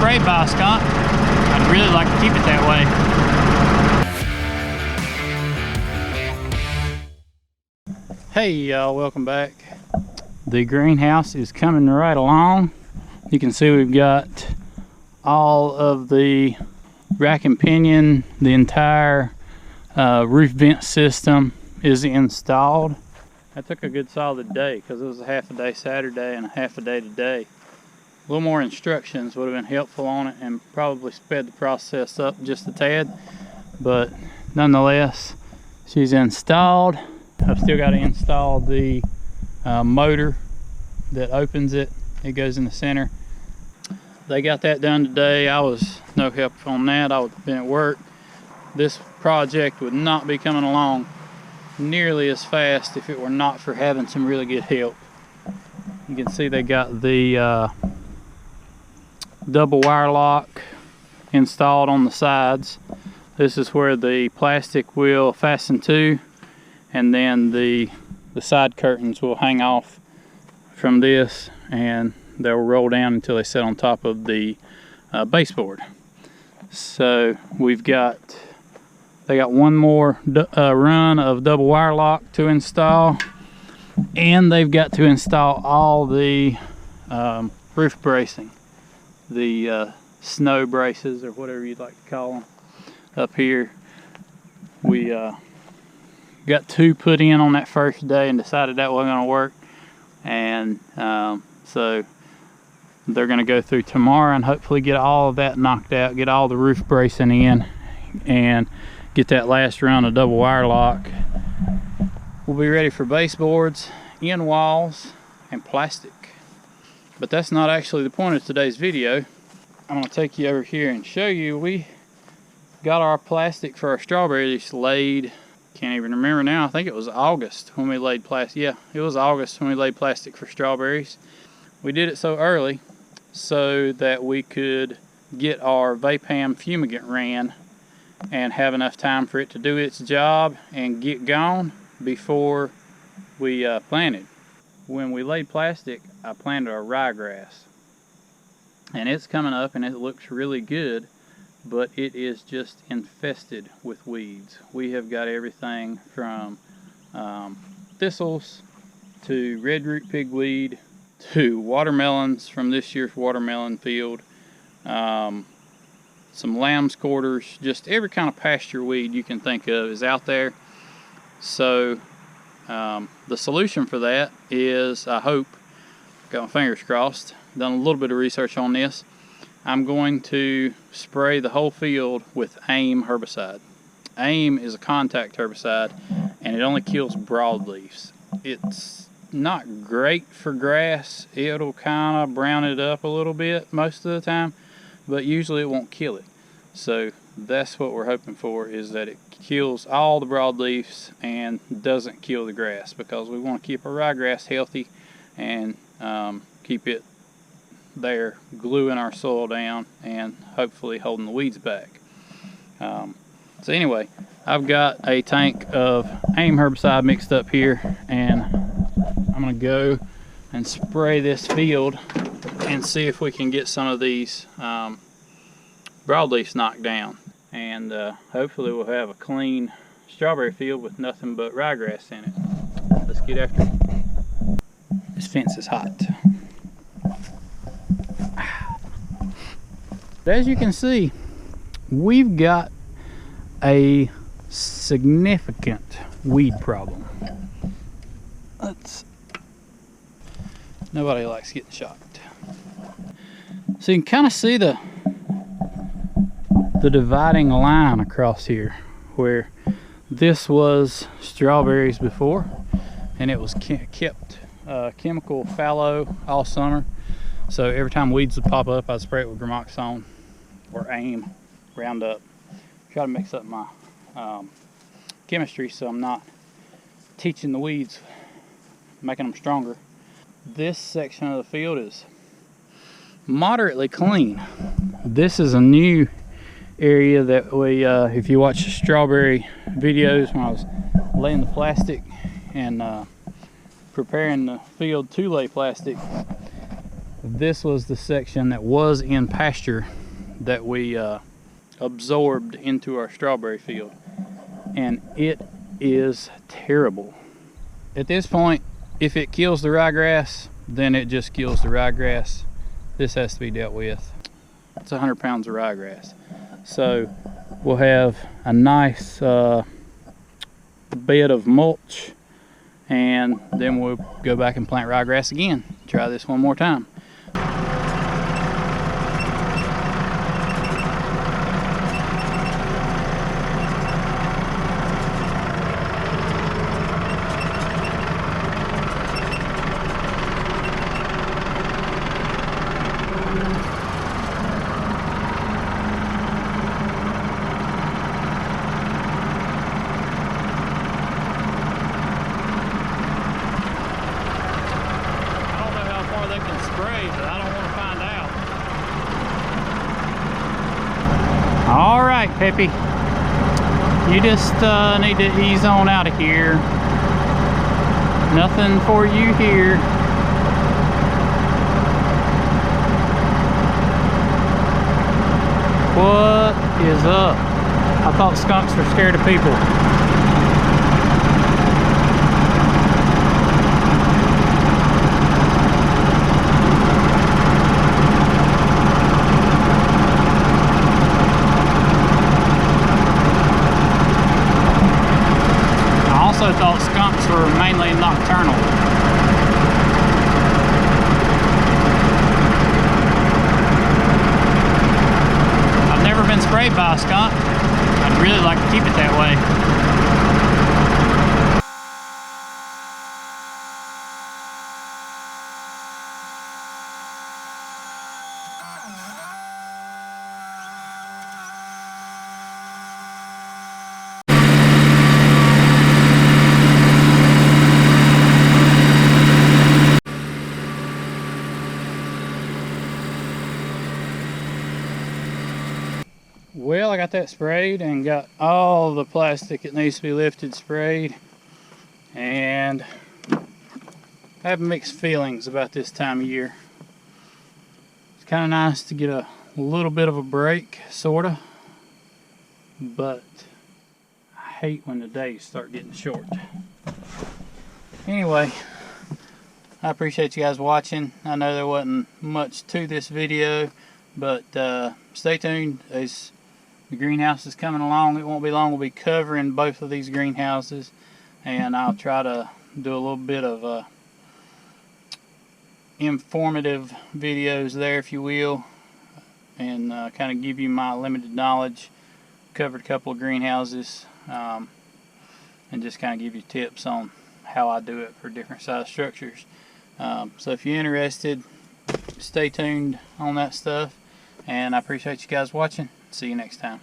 sprayed by a skunk. I'd really like to keep it that way. Hey y'all, welcome back. The greenhouse is coming right along. You can see we've got all of the rack and pinion, the entire roof vent system is installed. That took a good solid day because it was a half a day Saturday and a half a day today. A little more instructions would have been helpful on it and probably sped the process up just a tad, but nonetheless, she's installed. I've still got to install the motor that opens it. It goes in the center. They got that done today. I was no help on that. I would have been at work. This project would not be coming along nearly as fast if it were not for having some really good help. You can see they got the double wire lock installed on the sides. This is where the plastic will fasten to, and then the side curtains will hang off from this and they'll roll down until they sit on top of the baseboard. So they got one more run of double wire lock to install, and they've got to install all the roof bracing, the snow braces or whatever you'd like to call them up here. We got 2 put in on that first day and decided that wasn't going to work, and so they're going to go through tomorrow and hopefully get all of that knocked out, get all the roof bracing in, and get that last run of double wire lock. We'll be ready for baseboards, end walls, and plastic. But that's not actually the point of today's video. I'm going to take you over here and show you. We got our plastic for our strawberries laid. Can't even remember now. I think it was August when we laid plastic. Yeah, it was August when we laid plastic for strawberries. We did it so early so that we could get our Vapam fumigant ran and have enough time for it to do its job and get gone before we planted. When we laid plastic, I planted our ryegrass, and it's coming up and it looks really good, but it is just infested with weeds. We have got everything from thistles to red root pigweed to watermelons from this year's watermelon field, some lamb's quarters, just every kind of pasture weed you can think of is out there. So the solution for that is, I hope, got my fingers crossed, done a little bit of research on this, I'm going to spray the whole field with AIM herbicide. AIM is a contact herbicide and it only kills broadleafs. It's not great for grass. It'll kind of brown it up a little bit most of the time, but usually it won't kill it. So that's what we're hoping for, is that it kills all the broadleafs and doesn't kill the grass, because we want to keep our ryegrass healthy and keep it there gluing our soil down and hopefully holding the weeds back. So anyway, I've got a tank of AIM herbicide mixed up here, and I'm going to go and spray this field and see if we can get some of these broadleafs knocked down, and hopefully we'll have a clean strawberry field with nothing but ryegrass in it. Let's get after it. This fence is hot. As you can see, we've got a significant weed problem. Nobody likes getting shocked. So you can kind of see the dividing line across here, where this was strawberries before, and it was kept chemical fallow all summer. So every time weeds would pop up, I'd spray it with Gramoxone or AIM Roundup. Try to mix up my chemistry so I'm not teaching the weeds, making them stronger. This section of the field is moderately clean. This is a new area that we, if you watch the strawberry videos when I was laying the plastic and preparing the field to lay plastic, This was the section that was in pasture that we absorbed into our strawberry field, and it is terrible. At this point, if it kills the ryegrass, then it just kills the ryegrass. This has to be dealt with. It's 100 pounds of ryegrass. So we'll have a nice bed of mulch, and then we'll go back and plant ryegrass again. Try this one more time. All right, Peppy, you just need to ease on out of here. Nothing for you here. What is up? I thought skunks were scared of people. I also thought skunks were mainly nocturnal. I've never been sprayed by a skunk. I'd really like to keep it that way. Well, I got that sprayed and got all the plastic that needs to be lifted sprayed, and I have mixed feelings about this time of year. It's kind of nice to get a little bit of a break, sorta, but I hate when the days start getting short. Anyway, I appreciate you guys watching. I know there wasn't much to this video, but stay tuned. The greenhouse is coming along. It won't be long. We'll be covering both of these greenhouses, and I'll try to do a little bit of informative videos there, if you will, and kind of give you my limited knowledge. Covered a couple of greenhouses, and just kind of give you tips on how I do it for different size structures. So if you're interested, stay tuned on that stuff, and I appreciate you guys watching. See you next time.